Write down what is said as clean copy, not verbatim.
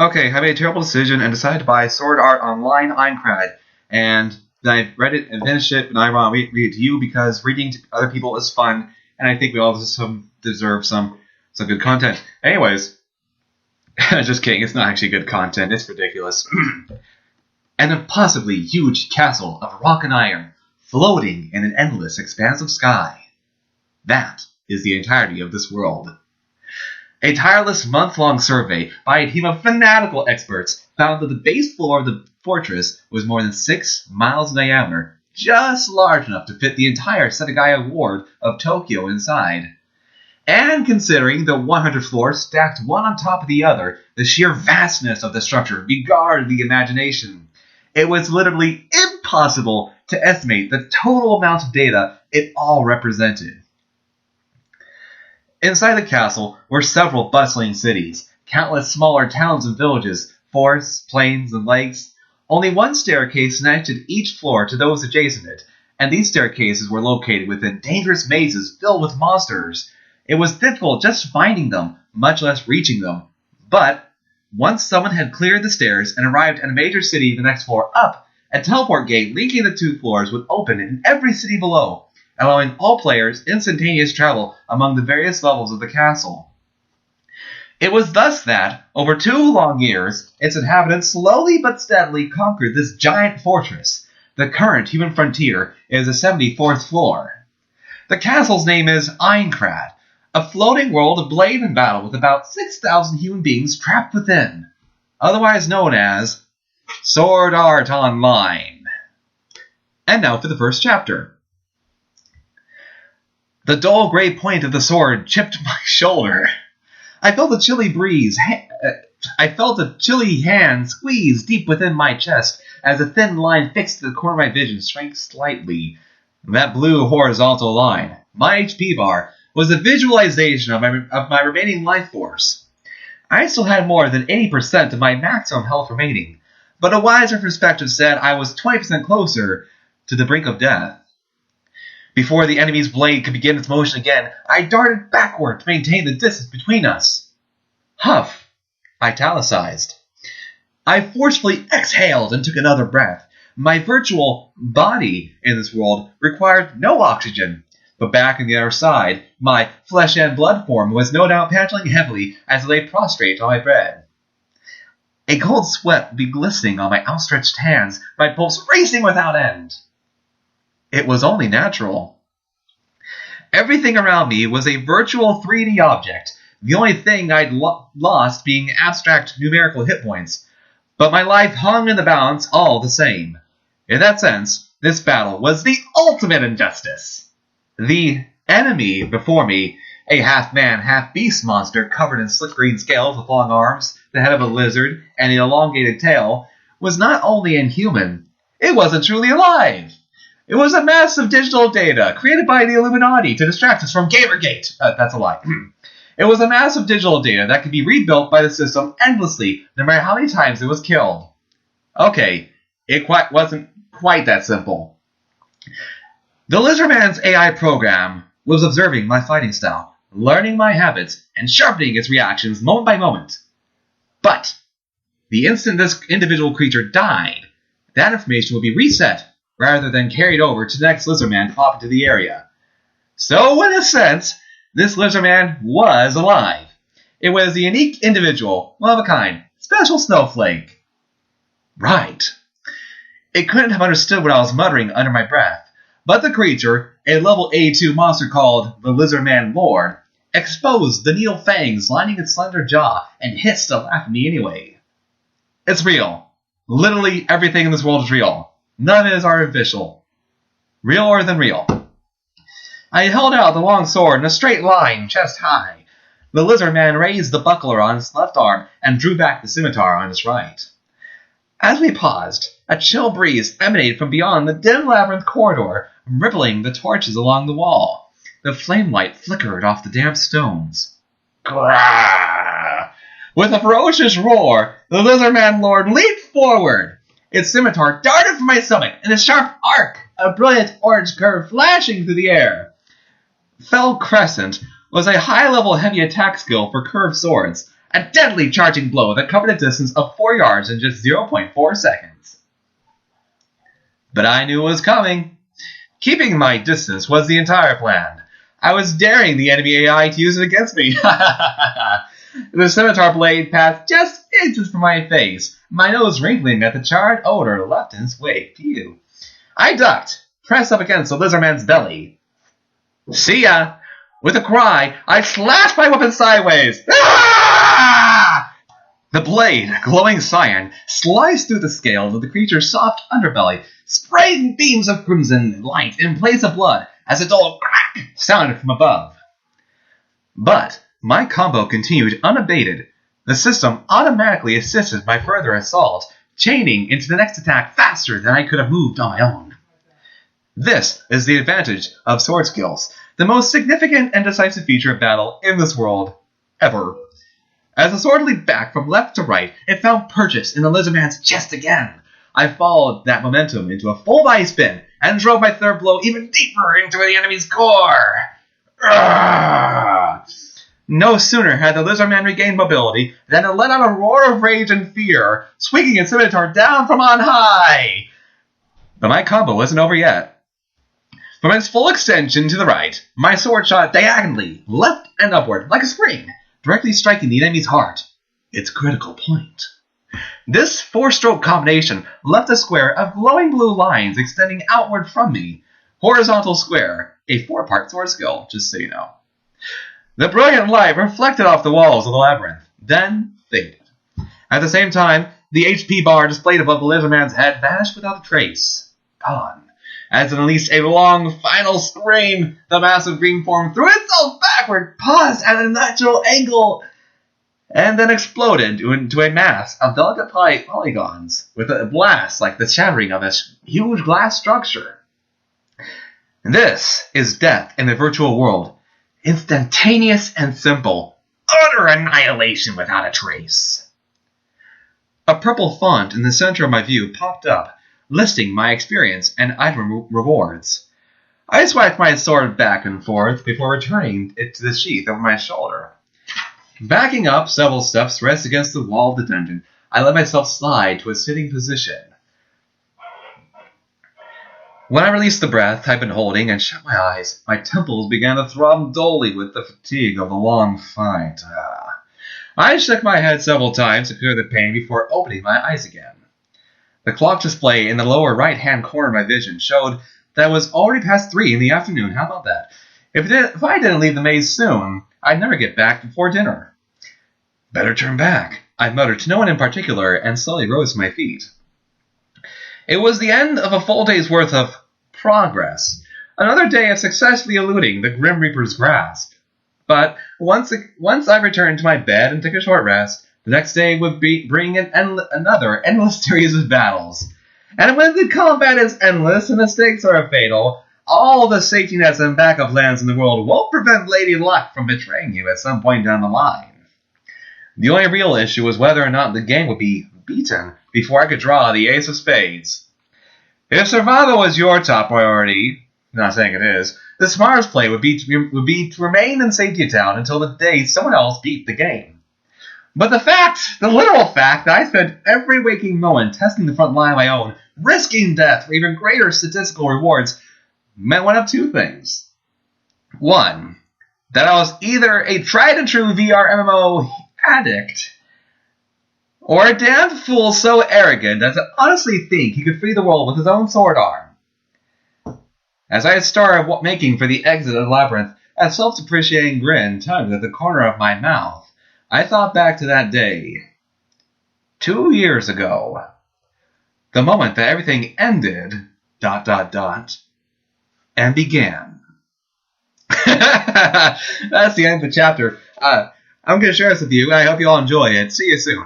Okay, I made a terrible decision and decided to buy Sword Art Online Einkrad. And then I read it and finished it, and I want to read it to you because reading to other people is fun, and I think we all deserve some good content. Anyways, just kidding, it's not actually good content, it's ridiculous. An impossibly huge castle of rock and iron, floating in an endless expanse of sky. That is the entirety of this world. A tireless month-long survey by a team of fanatical experts found that the base floor of the fortress was more than 6 miles in diameter, just large enough to fit the entire Setagaya ward of Tokyo inside. And considering the 100 floors stacked one on top of the other, the sheer vastness of the structure beguiled the imagination. It was literally impossible to estimate the total amount of data it all represented. Inside the castle were several bustling cities, countless smaller towns and villages, forests, plains, and lakes. Only one staircase connected each floor to those adjacent it, and these staircases were located within dangerous mazes filled with monsters. It was difficult just finding them, much less reaching them. But once someone had cleared the stairs and arrived at a major city the next floor up, a teleport gate linking the two floors would open in every city below, allowing all players instantaneous travel among the various levels of the castle. It was thus that, over 2 long years, its inhabitants slowly but steadily conquered this giant fortress. The current human frontier is the 74th floor. The castle's name is Einkrad, a floating world of blade and battle with about 6,000 human beings trapped within, otherwise known as Sword Art Online. And now for the first chapter. The dull gray point of the sword chipped my shoulder. I felt a chilly hand squeeze deep within my chest as a thin line fixed to the corner of my vision shrank slightly. That blue horizontal line, my HP bar, was a visualization of my remaining life force. I still had more than 80% of my maximum health remaining, but a wiser perspective said I was 20% closer to the brink of death. Before the enemy's blade could begin its motion again, I darted backward to maintain the distance between us. Huff. Italicized. I forcefully exhaled and took another breath. My virtual body in this world required no oxygen, but back on the other side, my flesh and blood form was no doubt panting heavily as I lay prostrate on my bed. A cold sweat would be glistening on my outstretched hands, my pulse racing without end. It was only natural. Everything around me was a virtual 3D object, the only thing I'd lost being abstract numerical hit points, but my life hung in the balance all the same. In that sense, this battle was the ultimate injustice. The enemy before me, a half-man, half-beast monster covered in slick green scales with long arms, the head of a lizard, and an elongated tail, was not only inhuman, it wasn't truly alive. It was a mass of digital data created by the Illuminati to distract us from Gamergate. That's a lie. It was a mass of digital data that could be rebuilt by the system endlessly, no matter how many times it was killed. Okay, it wasn't quite that simple. The Lizardman's AI program was observing my fighting style, learning my habits, and sharpening its reactions moment by moment. But the instant this individual creature died, that information would be reset rather than carried over to the next Lizardman to pop into the area. So, in a sense, this Lizardman was alive. It was a unique individual, one of a kind, special snowflake. Right. It couldn't have understood what I was muttering under my breath, but the creature, a level 82 monster called the Lizardman Lord, exposed the needle fangs lining its slender jaw and hissed to laugh at me anyway. It's real. Literally everything in this world is real. None is artificial. Realer than real. I held out the long sword in a straight line, chest high. The Lizardman raised the buckler on his left arm and drew back the scimitar on his right. As we paused, a chill breeze emanated from beyond the dim labyrinth corridor, rippling the torches along the wall. The flame light flickered off the damp stones. Grrrr! With a ferocious roar, the Lizardman Lord leaped forward. Its scimitar darted from my stomach in a sharp arc, a brilliant orange curve flashing through the air. Fell Crescent was a high-level heavy attack skill for curved swords, A deadly charging blow that covered a distance of 4 yards in just 0.4 seconds. But I knew it was coming. Keeping my distance was the entire plan. I was daring the enemy AI to use it against me. The scimitar blade passed just inches from my face, my nose wrinkling at the charred odor left in its wake. Phew. I ducked, pressed up against the lizardman's belly. See ya! With a cry, I slashed my weapon sideways. Ah! The blade, glowing cyan, sliced through the scales of the creature's soft underbelly, spraying beams of crimson light in place of blood as a dull crack sounded from above. But my combo continued unabated. The system automatically assisted my further assault, chaining into the next attack faster than I could have moved on my own. This is the advantage of sword skills, the most significant and decisive feature of battle in this world, ever. As the sword leaped back from left to right, it found purchase in the lizardman's chest again. I followed that momentum into a full body spin and drove my third blow even deeper into the enemy's core. Urgh! No sooner had the lizardman regained mobility than it let out a roar of rage and fear, swinging its scimitar down from on high. But my combo wasn't over yet. From its full extension to the right, my sword shot diagonally, left and upward, like a spring, directly striking the enemy's heart, its critical point. This four-stroke combination left a square of glowing blue lines extending outward from me. Horizontal square, a 4-part sword skill, just so you know. The brilliant light reflected off the walls of the labyrinth, then faded. At the same time, the HP bar displayed above the lizardman's head vanished without a trace. Gone. As it unleashed a long, final scream, the massive green form threw itself backward, paused at a natural angle, and then exploded into a mass of delicate polygons, with a blast like the shattering of a huge glass structure. This is death in the virtual world. Instantaneous and simple. Utter annihilation without a trace. A purple font in the center of my view popped up, listing my experience and item rewards. I swiped my sword back and forth before returning it to the sheath over my shoulder. Backing up several steps rest against the wall of the dungeon, I let myself slide to a sitting position. When I released the breath I'd been holding and shut my eyes, my temples began to throb dully with the fatigue of the long fight. I shook my head several times to clear the pain before opening my eyes again. The clock display in the lower right-hand corner of my vision showed that it was already past 3 in the afternoon. How about that? If I didn't leave the maze soon, I'd never get back before dinner. Better turn back, I muttered to no one in particular and slowly rose to my feet. It was the end of a full day's worth of progress, another day of successfully eluding the Grim Reaper's grasp. But once I returned to my bed and took a short rest, the next day would bring another endless series of battles. And when the combat is endless and the stakes are fatal, all the safety nets and backup plans in the world won't prevent Lady Luck from betraying you at some point down the line. The only real issue was whether or not the game would be beaten before I could draw the Ace of Spades. If survival was your top priority, not saying it is, the smartest play would be to remain in Safety Town until the day someone else beat the game. But the literal fact that I spent every waking moment testing the front line of my own, risking death for even greater statistical rewards, meant one of two things. One, that I was either a tried-and-true VR MMO addict, or a damned fool so arrogant as to honestly think he could free the world with his own sword arm. As I started making for the exit of the labyrinth, a self-depreciating grin tugged at the corner of my mouth. I thought back to that day, 2 years ago, the moment that everything ended, ... and began. That's the end of the chapter. I'm going to share this with you, and I hope you all enjoy it. See you soon.